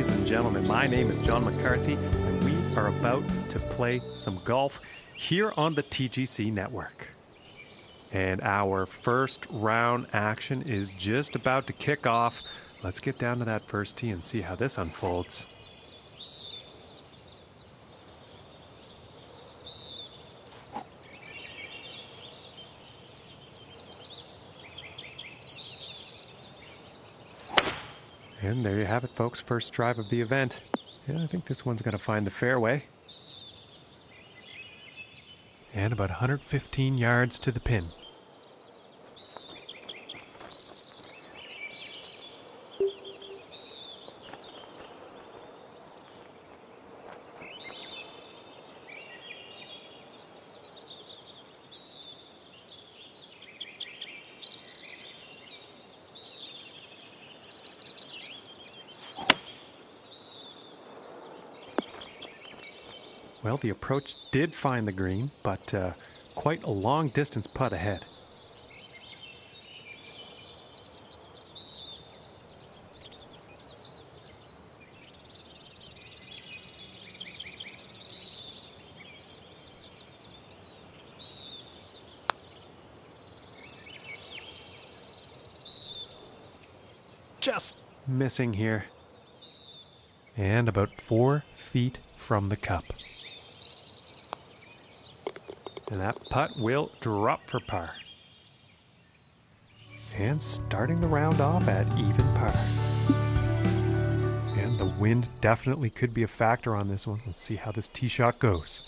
ladies and gentlemen. My name is John McCarthy, and we are about to play some golf here on the TGC network. And our first round action is just about to kick off. Let's get down to that first tee and see how this unfolds. And there you have it, folks. First drive of the event. Yeah, I think this one's going to find the fairway. And about 115 yards to the pin. Well, the approach did find the green, but quite a long distance putt ahead. Just missing here. And about 4 feet from the cup. And that putt will drop for par. And starting the round off at even par. And the wind definitely could be a factor on this one. Let's see how this tee shot goes.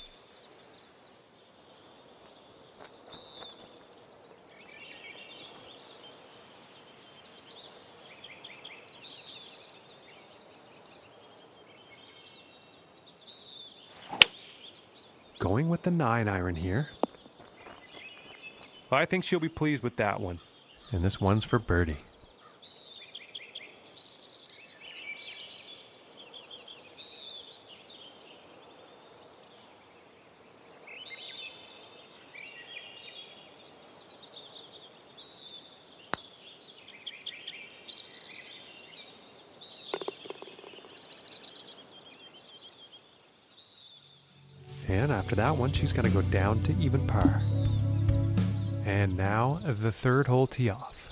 Going with the 9-iron here. I think she'll be pleased with that one. And this one's for birdie. And after that one, she's going to go down to even par. And now the third hole tee off.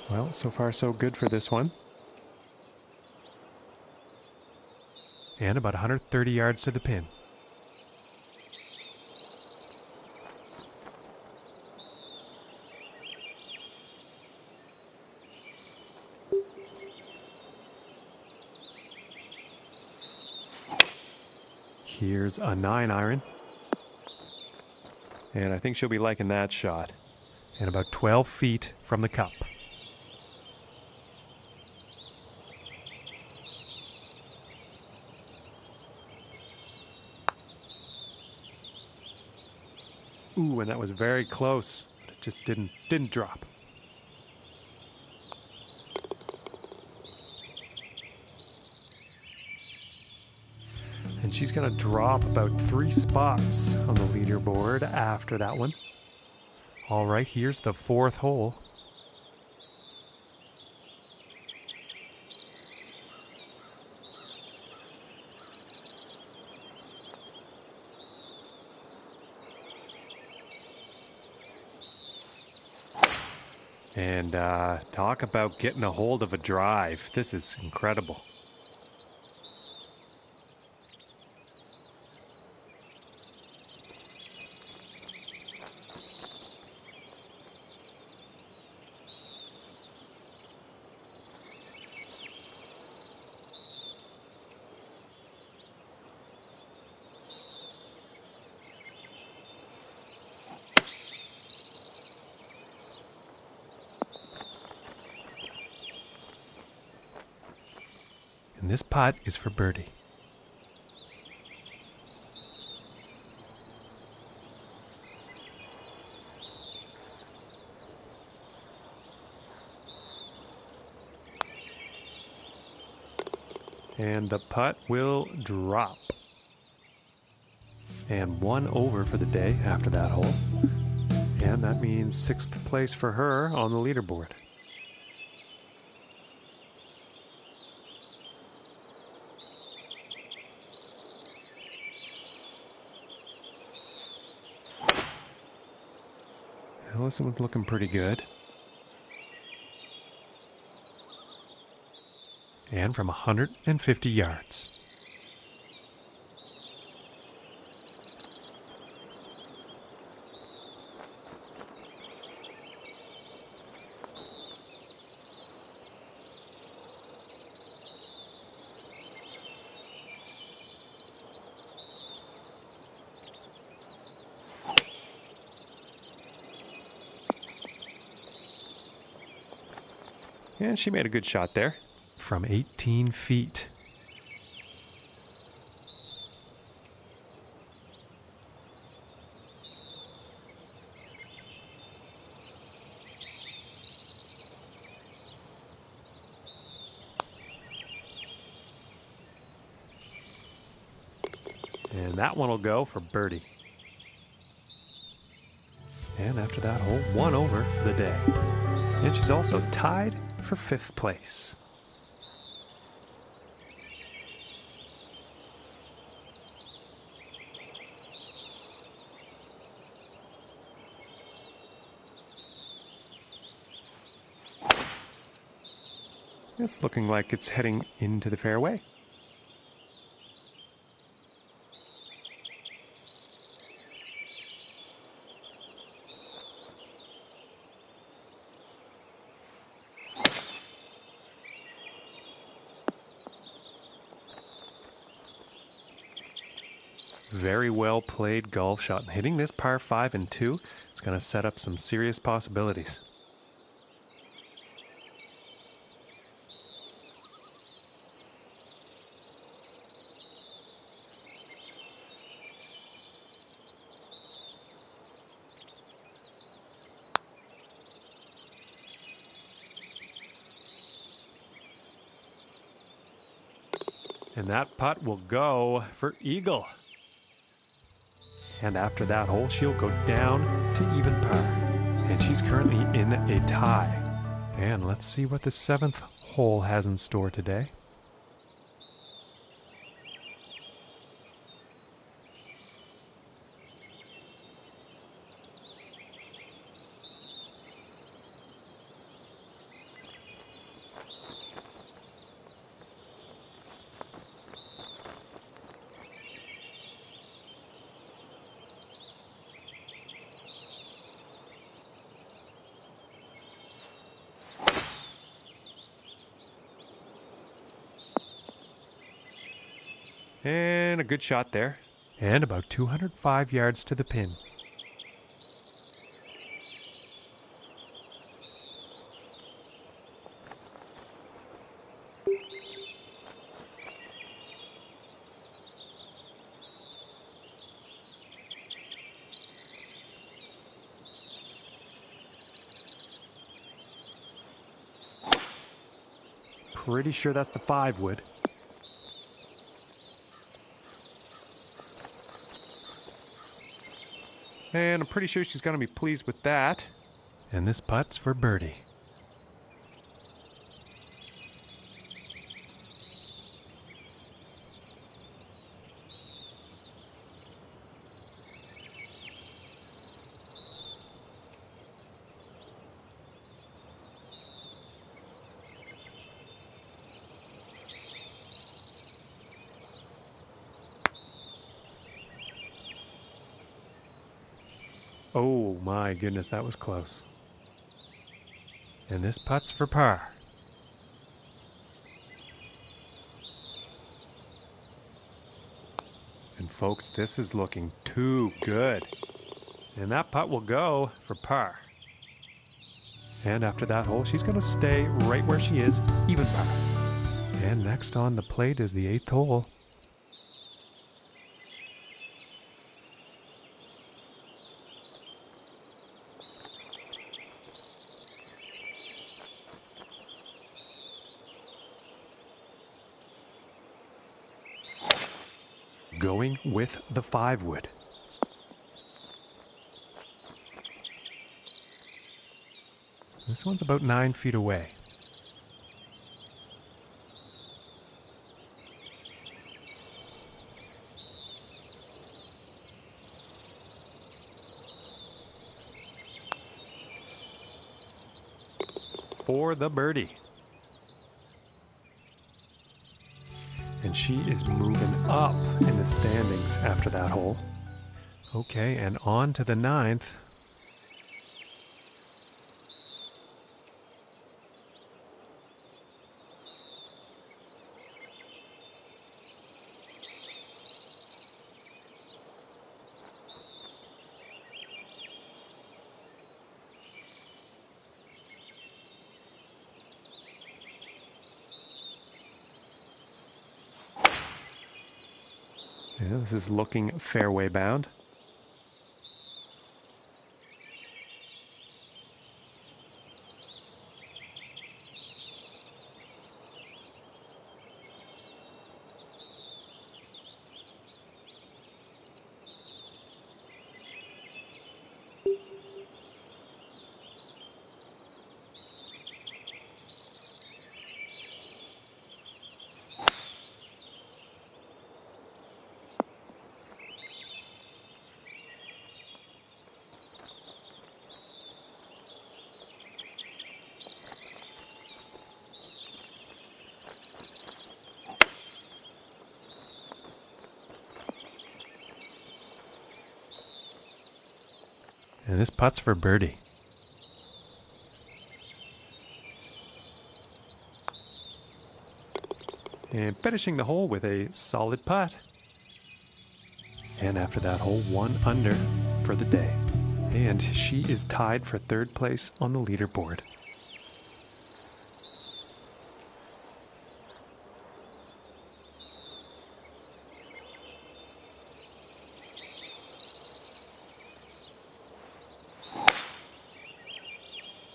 Well, so far so good for this one. And about 130 yards to the pin. Here's a 9-iron. And I think she'll be liking that shot. And about 12 feet from the cup. Ooh, and that was very close. It just didn't drop. And she's going to drop about 3 spots on the leaderboard after that one. All right, here's the 4th hole. And talk about getting a hold of a drive. This is incredible. And this putt is for birdie. And the putt will drop. And 1 over for the day after that hole. And that means 6th place for her on the leaderboard. Allison was looking pretty good. And from 150 yards. And she made a good shot there from 18 feet. And that one will go for birdie. And after that hole, 1 over for the day. And she's also tied for 5th place. It's looking like it's heading into the fairway. Very well played golf shot. Hitting this par 5 and 2, it's going to set up some serious possibilities. And that putt will go for eagle. And after that hole, she'll go down to even par. And she's currently in a tie. And let's see what the 7th hole has in store today. And a good shot there. And about 205 yards to the pin. Pretty sure that's the 5 wood. And I'm pretty sure she's going to be pleased with that. And this putt's for birdie. Oh my goodness, that was close. And this putt's for par. And folks, this is looking too good. And that putt will go for par. And after that hole, she's going to stay right where she is, even par. And next on the plate is the 8th hole. going with the 5 wood. This one's about 9 feet away. For the birdie. And she is moving up in the standings after that hole. Okay, and on to the 9th. Yeah, this is looking fairway bound. And this putt's for birdie. And finishing the hole with a solid putt. And after that hole, 1 under for the day. And she is tied for 3rd place on the leaderboard.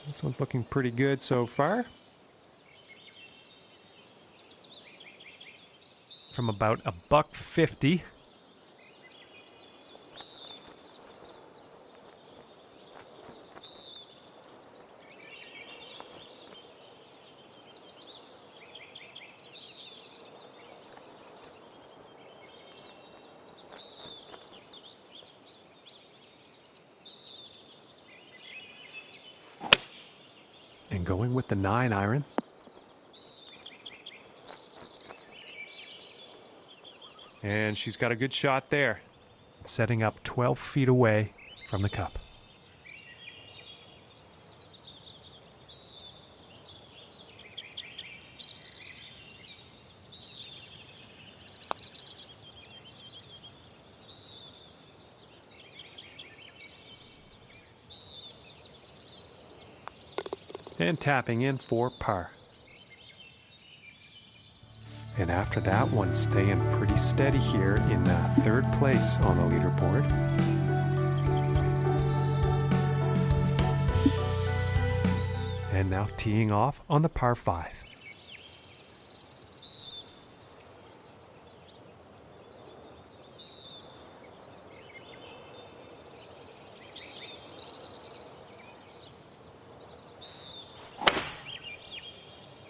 This one's looking pretty good so far. From about $150. And going with the 9 iron. And she's got a good shot there. Setting up 12 feet away from the cup. And tapping in for par. And after that one, staying pretty steady here in 3rd place on the leaderboard. And now teeing off on the par 5.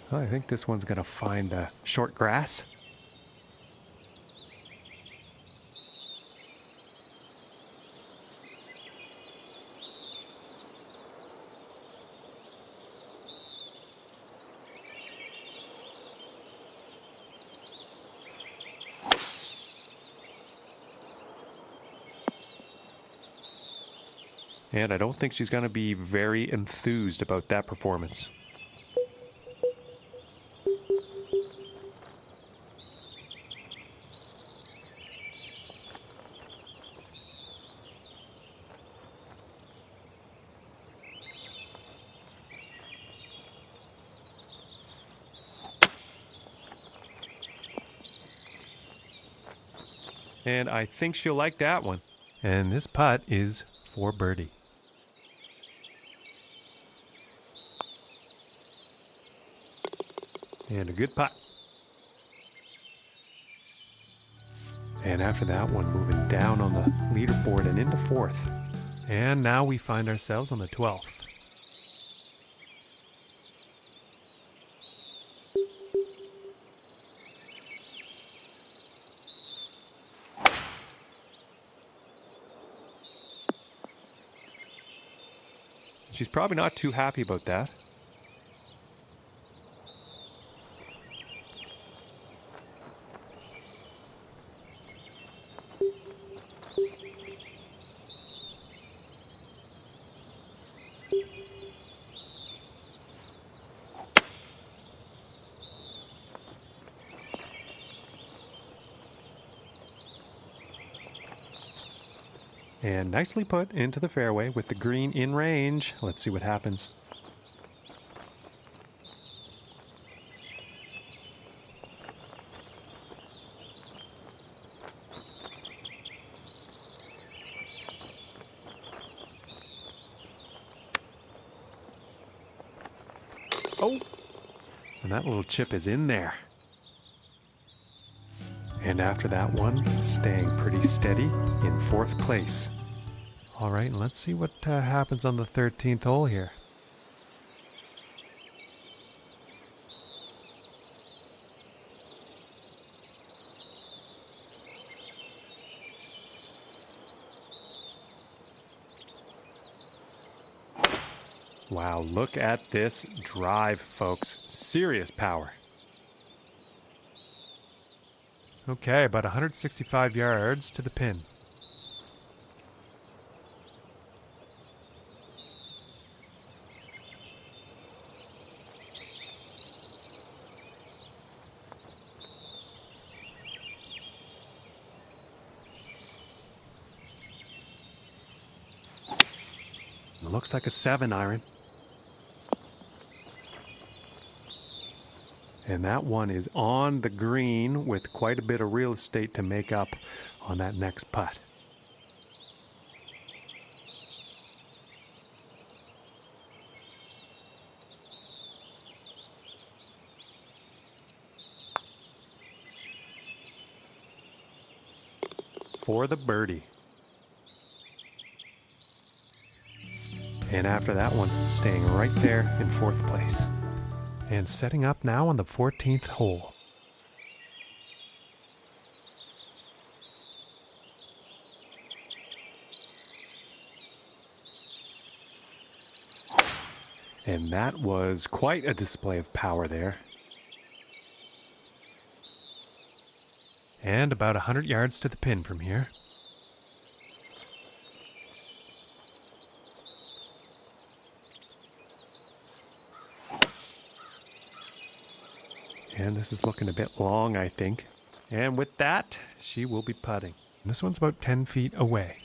I think this one's going to find short grass. And I don't think she's going to be very enthused about that performance. And I think she'll like that one. And this putt is for birdie. And a good putt. And after that one, moving down on the leaderboard and into fourth. And now we find ourselves on the 12th. She's probably not too happy about that. And nicely put into the fairway with the green in range. Let's see what happens. Oh! And that little chip is in there. And after that one, staying pretty steady in fourth place. All right, let's see what happens on the 13th hole here. Wow, look at this drive, folks. Serious power. Okay, about 165 yards to the pin. It looks like a 7-iron. And that one is on the green with quite a bit of real estate to make up on that next putt. For the birdie. And after that one, staying right there in fourth place. And setting up now on the 14th hole. And that was quite a display of power there. And about 100 yards to the pin from here. And this is looking a bit long, I think. And with that, she will be putting. This one's about 10 feet away.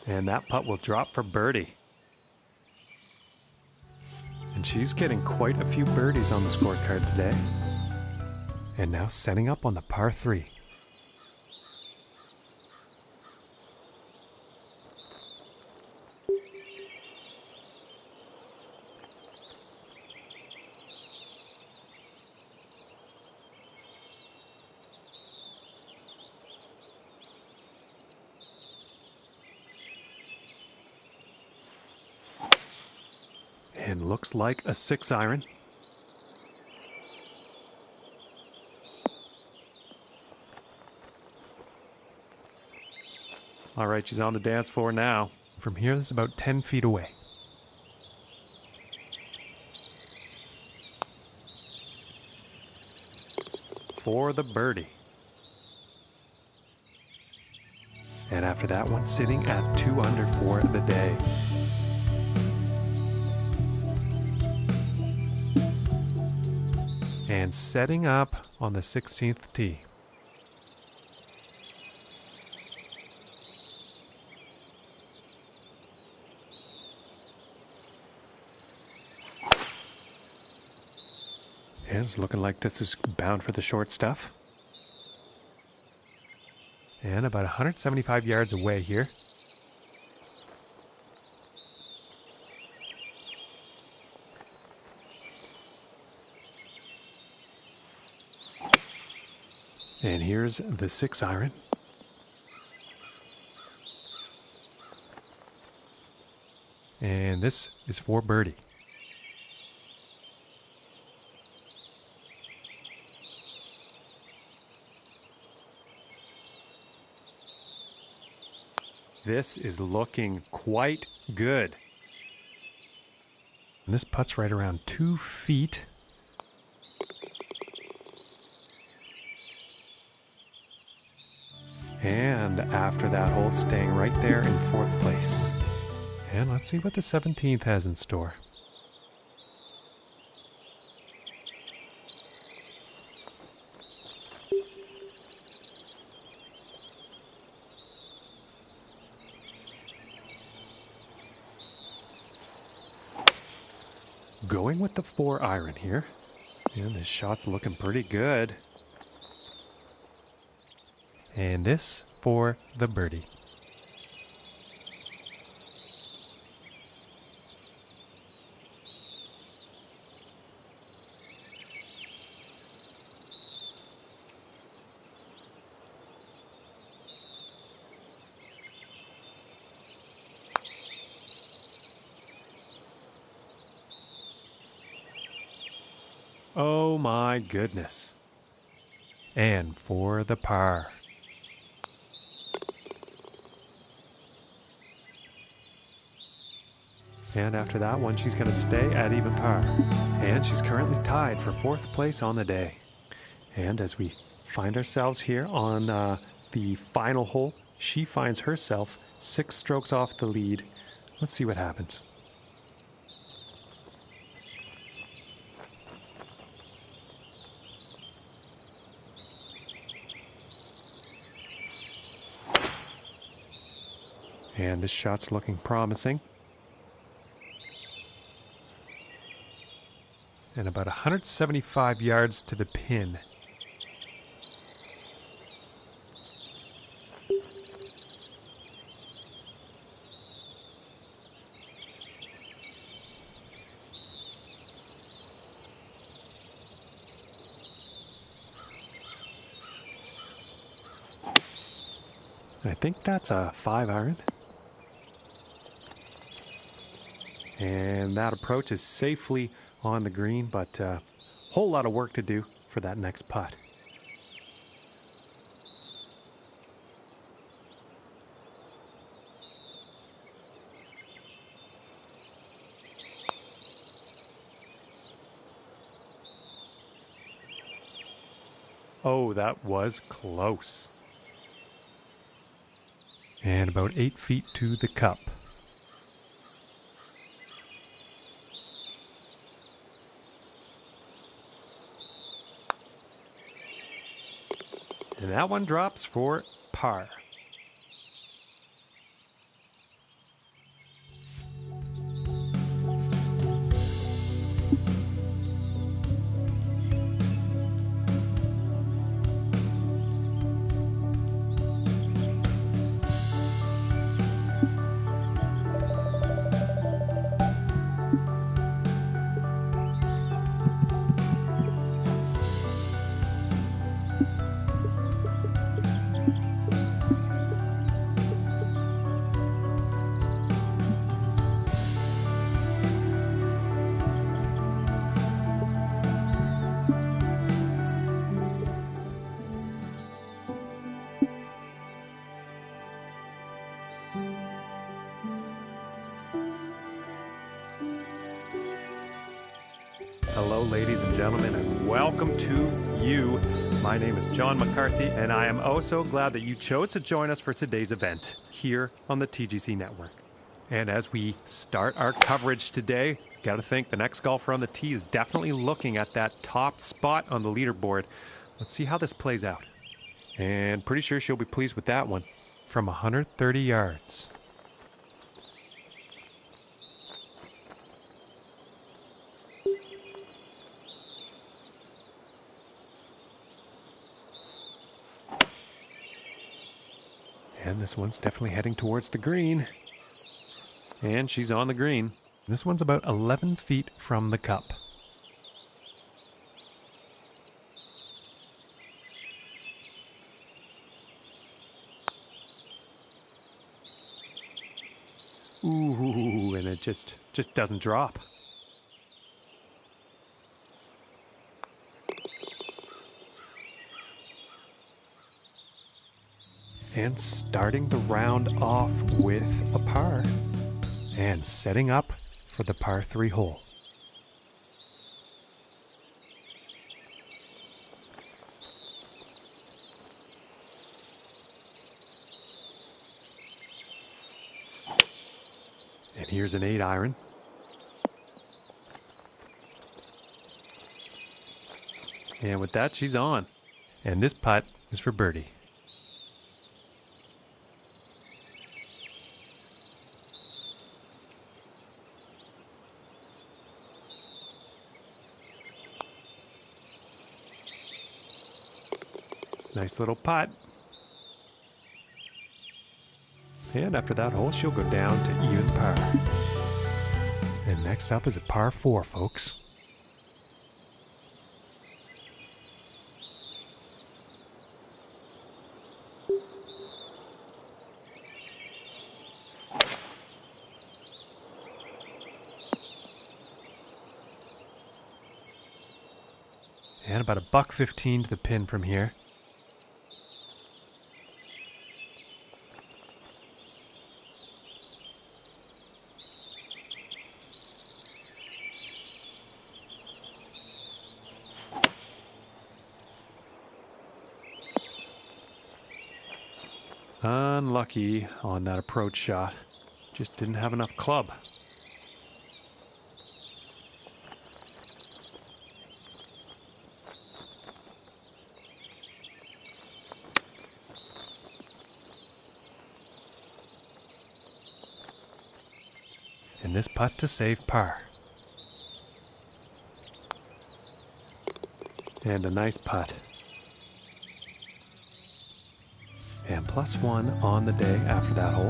And that putt will drop for birdie. And she's getting quite a few birdies on the scorecard today. And now setting up on the par 3. And looks like a 6-iron. All right, she's on the dance floor now. From here, this is about 10 feet away. For the birdie. And after that one, sitting at 2 under for the day. And setting up on the 16th tee. And it's looking like this is bound for the short stuff. And about 175 yards away here. And here's the 6 iron. And this is for birdie. This is looking quite good. And this putt's right around 2 feet. And after that hole, staying right there in 4th place. And let's see what the 17th has in store. Going with the 4 iron here. And this shot's looking pretty good. And this for the birdie. Oh my goodness. And for the par. And after that one, she's going to stay at even par. And she's currently tied for 4th place on the day. And as we find ourselves here on the final hole, she finds herself 6 strokes off the lead. Let's see what happens. And this shot's looking promising. And about 175 yards to the pin. I think that's a 5 iron. And that approach is safely on the green, but a whole lot of work to do for that next putt. Oh, that was close. And about 8 feet to the cup. And that one drops for par. Hello, ladies and gentlemen, and welcome to you. My name is John McCarthy, and I am oh so glad that you chose to join us for today's event here on the TGC Network. And as we start our coverage today, got to think the next golfer on the tee is definitely looking at that top spot on the leaderboard. Let's see how this plays out. And pretty sure she'll be pleased with that one from 130 yards. And this one's definitely heading towards the green. And she's on the green. This one's about 11 feet from the cup. Ooh, and it just doesn't drop. And starting the round off with a par. And setting up for the par 3 hole. And here's an 8-iron. And with that, she's on. And this putt is for birdie. Nice little putt. And after that hole, she'll go down to even par. And next up is a par 4, folks. And about $1.15 to the pin from here. Unlucky on that approach shot. Just didn't have enough club. And this putt to save par. And a nice putt. And +1 on the day after that hole.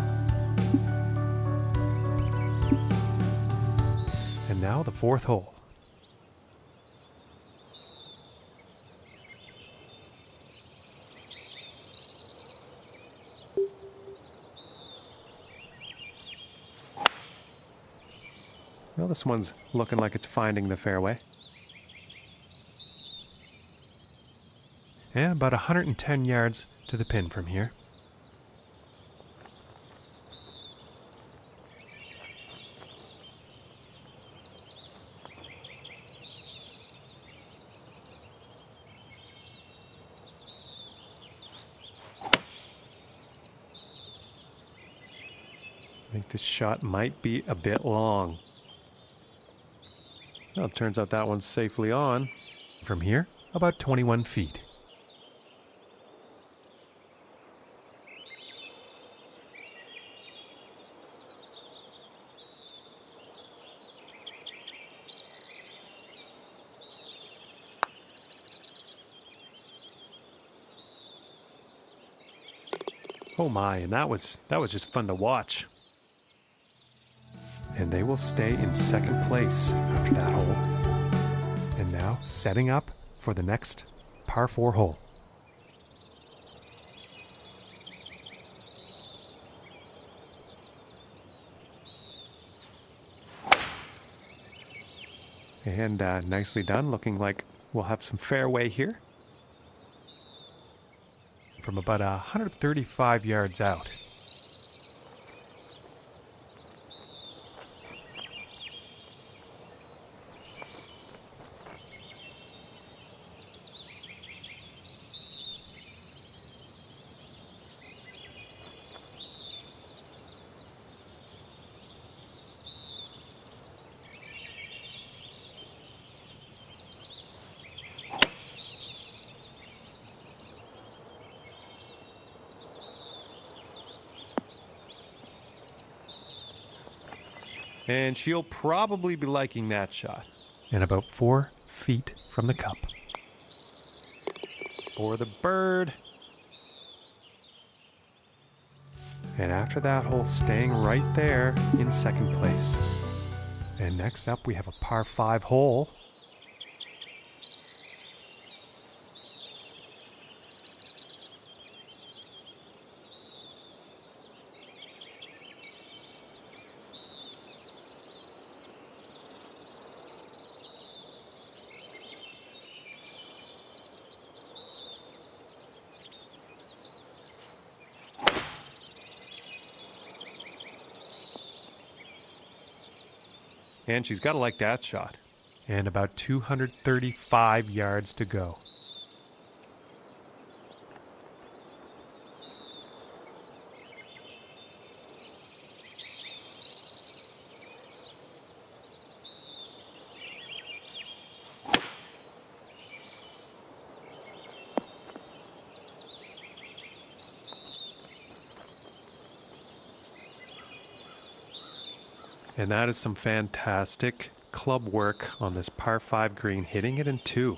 And now the 4th hole. Well, this one's looking like it's finding the fairway. And about 110 yards to the pin from here. I think this shot might be a bit long. Well, it turns out that one's safely on. From here, about 21 feet. Oh my, and that was just fun to watch. And they will stay in 2nd place after that hole. And now setting up for the next par 4 hole. And nicely done, looking like we'll have some fairway here. From about 135 yards out. And she'll probably be liking that shot. And about 4 feet from the cup. For the bird. And after that hole, staying right there in 2nd place. And next up, we have a par 5 hole. And she's got to like that shot. And about 235 yards to go. And that is some fantastic club work on this par 5 green, hitting it in 2.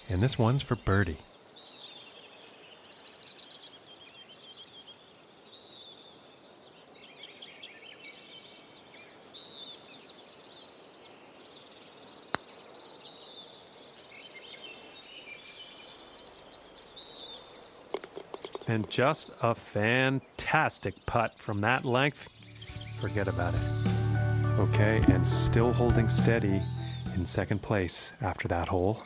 And this one's for birdie. And just a fantastic putt from that length. Forget about it. Okay, and still holding steady in second place after that hole.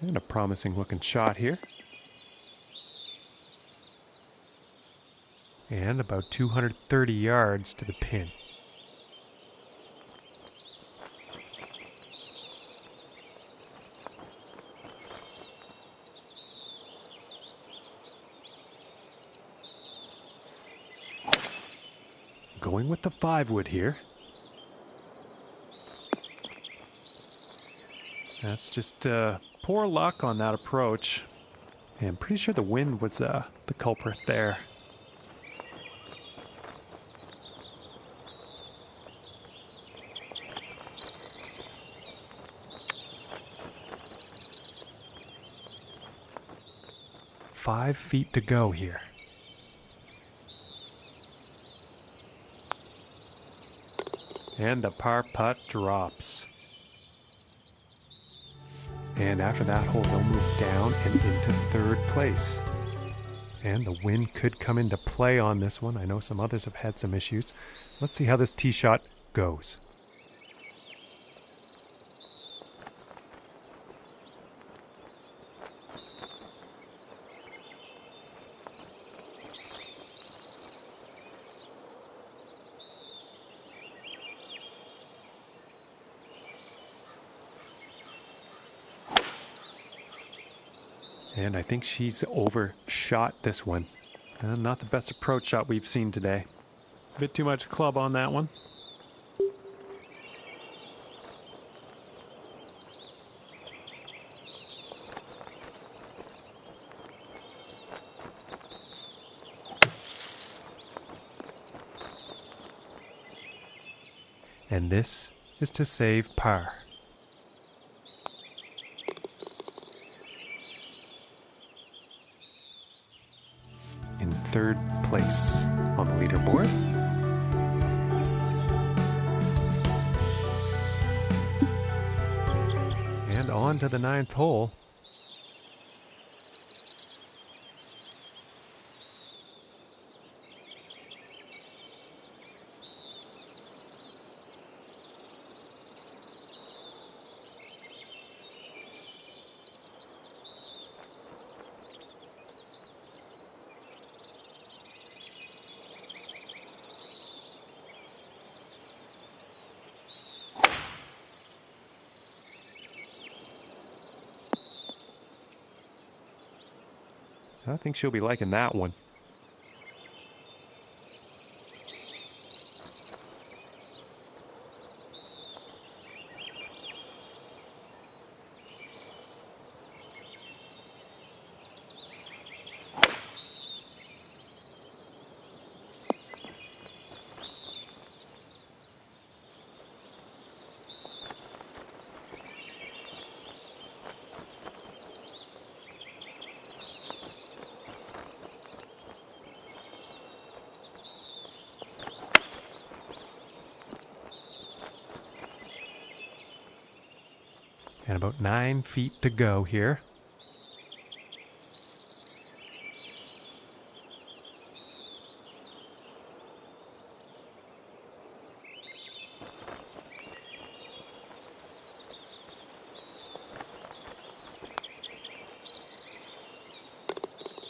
And a promising looking shot here. And about 230 yards to the pin. Going with the 5-wood here. That's just poor luck on that approach. And I'm pretty sure the wind was the culprit there. Five feet to go here. And the par putt drops. And after that hole, they'll move down and into third place. And the wind could come into play on this one. I know some others have had some issues. Let's see how this tee shot goes. And I think she's overshot this one. Not the best approach shot we've seen today. A bit too much club on that one. And this is to save par. In third place on the leaderboard. And on to the 9th hole. I think she'll be liking that one. And about 9 feet to go here.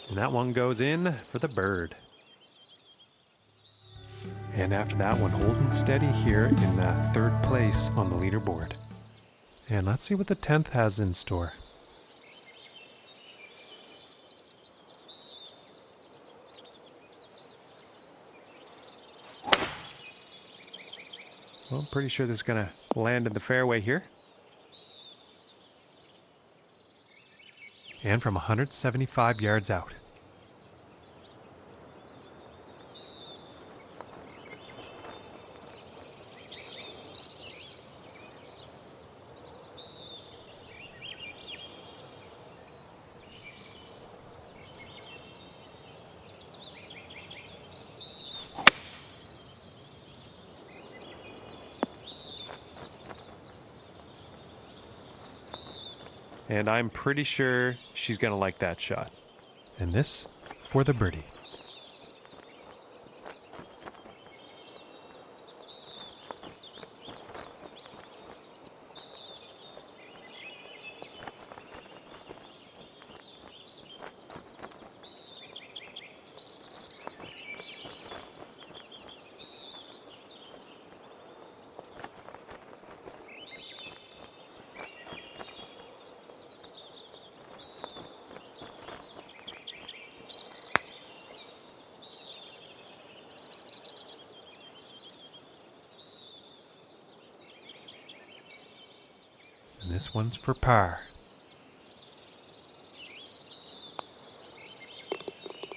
And that one goes in for the bird. And after that one, holding steady here in 3rd place on the leaderboard. And let's see what the 10th has in store. Well, I'm pretty sure this is going to land in the fairway here. And from 175 yards out. And I'm pretty sure she's going to like that shot. And this for the birdie. And this one's for par.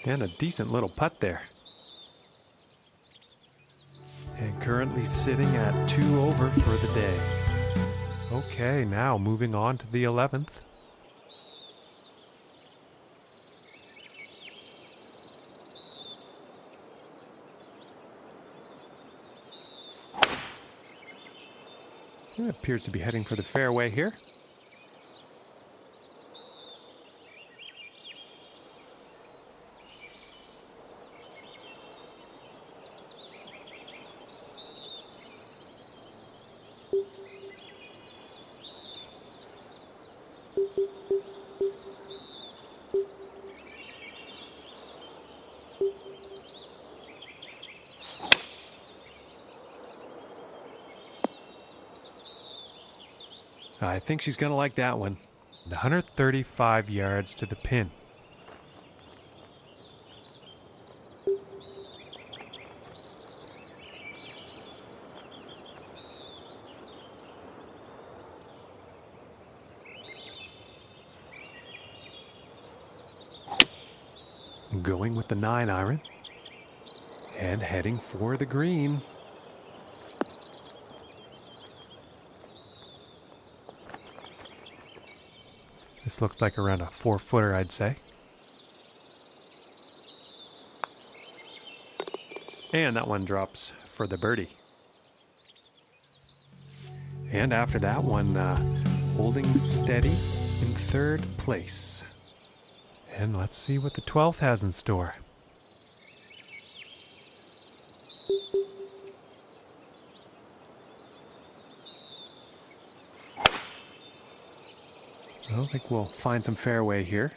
And a decent little putt there. And currently sitting at 2 over for the day. Okay, now moving on to the 11th. It appears to be heading for the fairway here. I think she's going to like that one. 135 yards to the pin. Going with the 9-iron. And heading for the green. This looks like around a 4-footer, I'd say. And that one drops for the birdie. And after that one, holding steady in 3rd place. And let's see what the 12th has in store. I think we'll find some fairway here.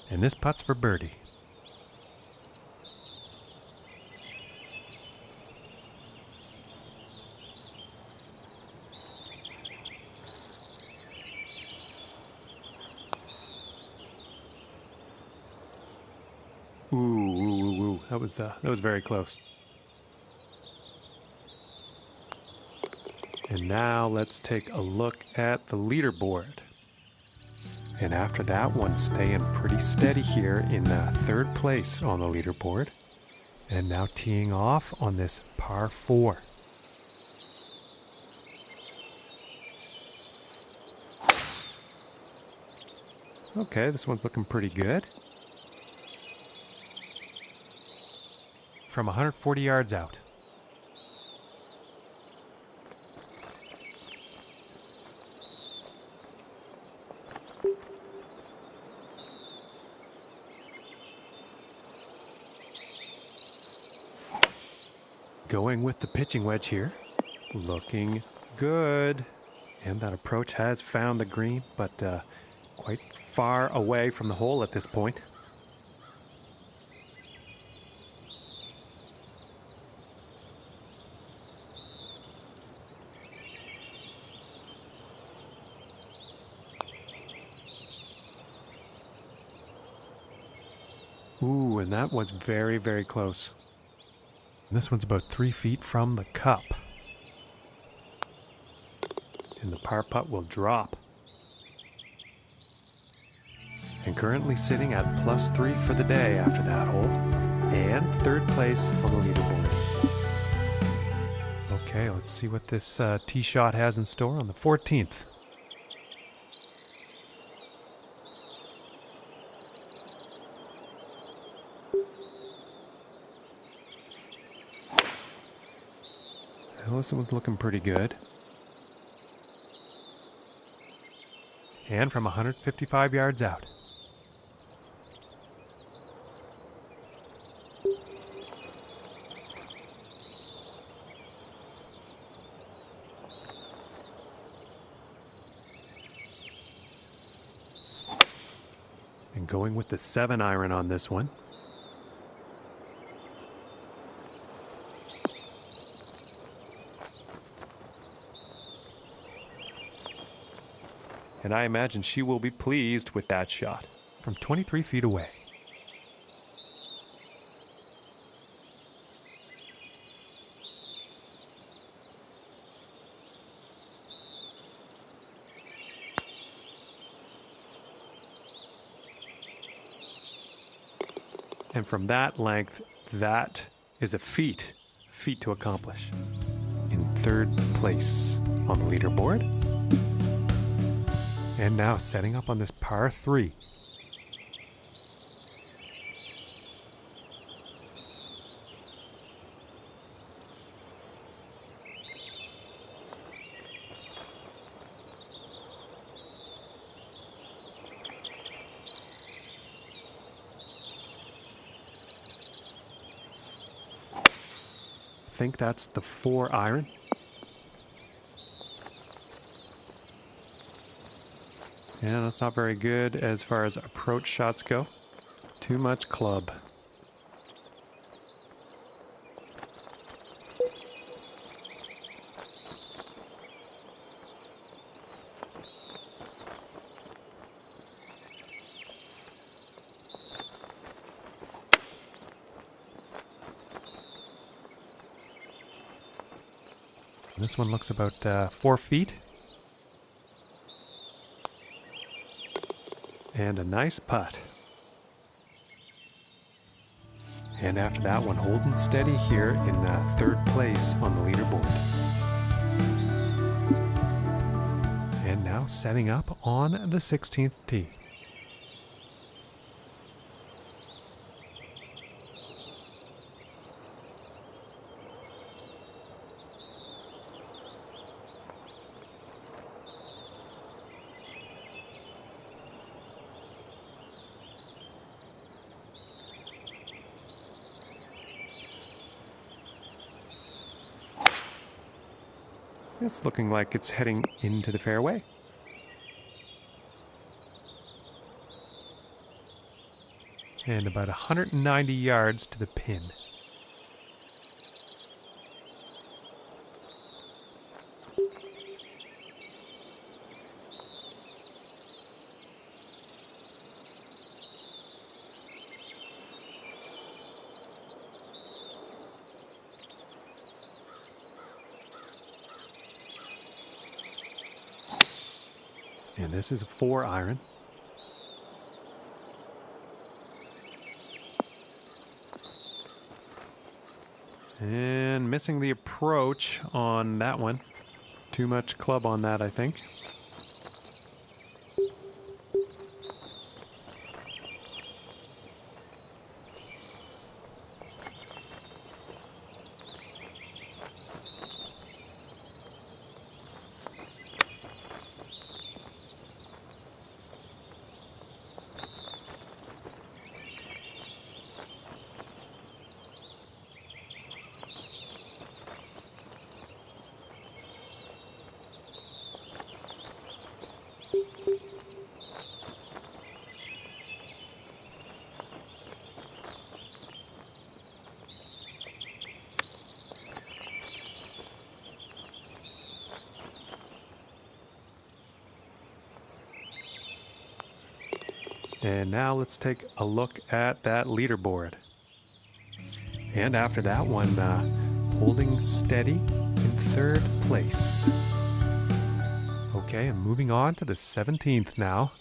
And this putt's for birdie. Ooh. That was very close. And now let's take a look at the leaderboard. And after that one, staying pretty steady here in third place on the leaderboard. And now teeing off on this par 4. Okay, this one's looking pretty good. From 140 yards out. Going with the pitching wedge here. Looking good. And that approach has found the green, but quite far away from the hole at this point. Ooh, and that was very, very close. And this one's about 3 feet from the cup. And the par putt will drop. And currently sitting at +3 for the day after that hole. And third place on the leaderboard. Okay, let's see what this tee shot has in store on the 14th. Well, this one's looking pretty good. And from 155 yards out. And going with the 7-iron on this one. And I imagine she will be pleased with that shot from 23 feet away. And from that length, that is a feat to accomplish. In third place on the leaderboard. And now setting up on this par 3. I think that's the 4-iron. Yeah, that's not very good as far as approach shots go. Too much club. This one looks about 4 feet. And a nice putt. And after that one, holding steady here in third place on the leaderboard. And now setting up on the 16th tee. It's looking like it's heading into the fairway. And about 190 yards to the pin. And this is a 4-iron. And missing the approach on that one. Too much club on that, I think. And now let's take a look at that leaderboard. And after that one, holding steady in third place. Okay, and moving on to the 17th now.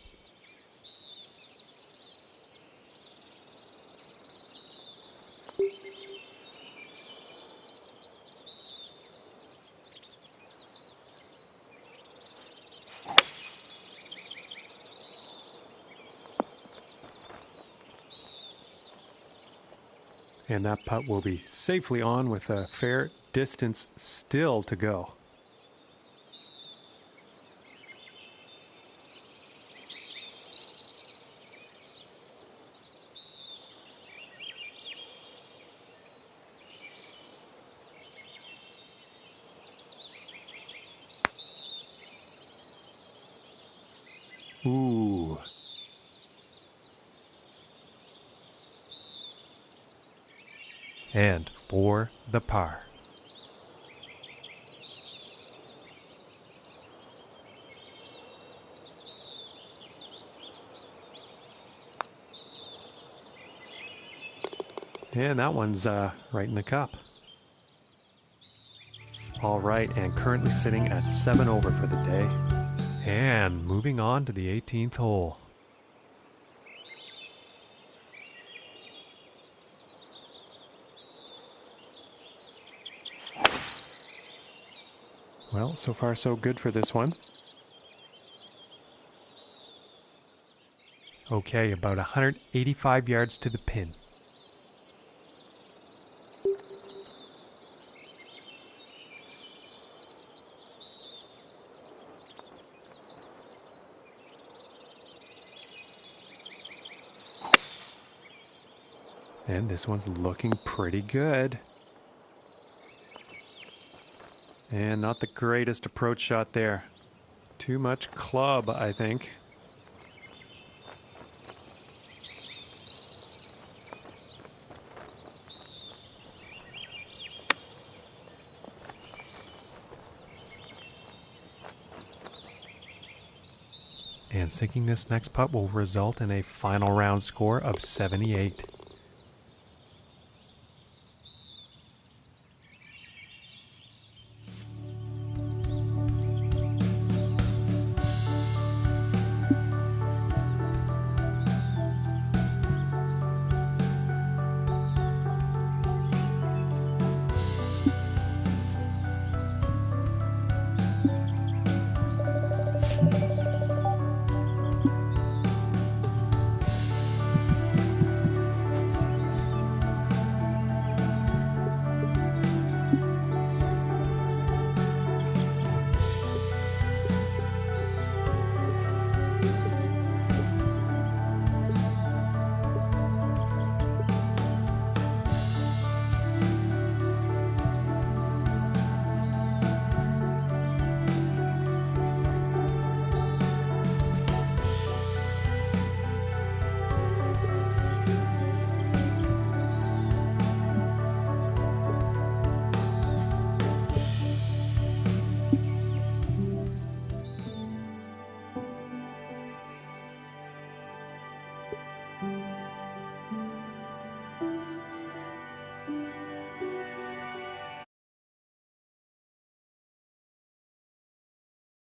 And that putt will be safely on with a fair distance still to go. Ooh. And for the par. And that one's right in the cup. All right, and currently sitting at 7 over for the day. And moving on to the 18th hole. Well, so far so good for this one. Okay, about 185 yards to the pin. And this one's looking pretty good. And not the greatest approach shot there. Too much club, I think. And sinking this next putt will result in a final round score of 78.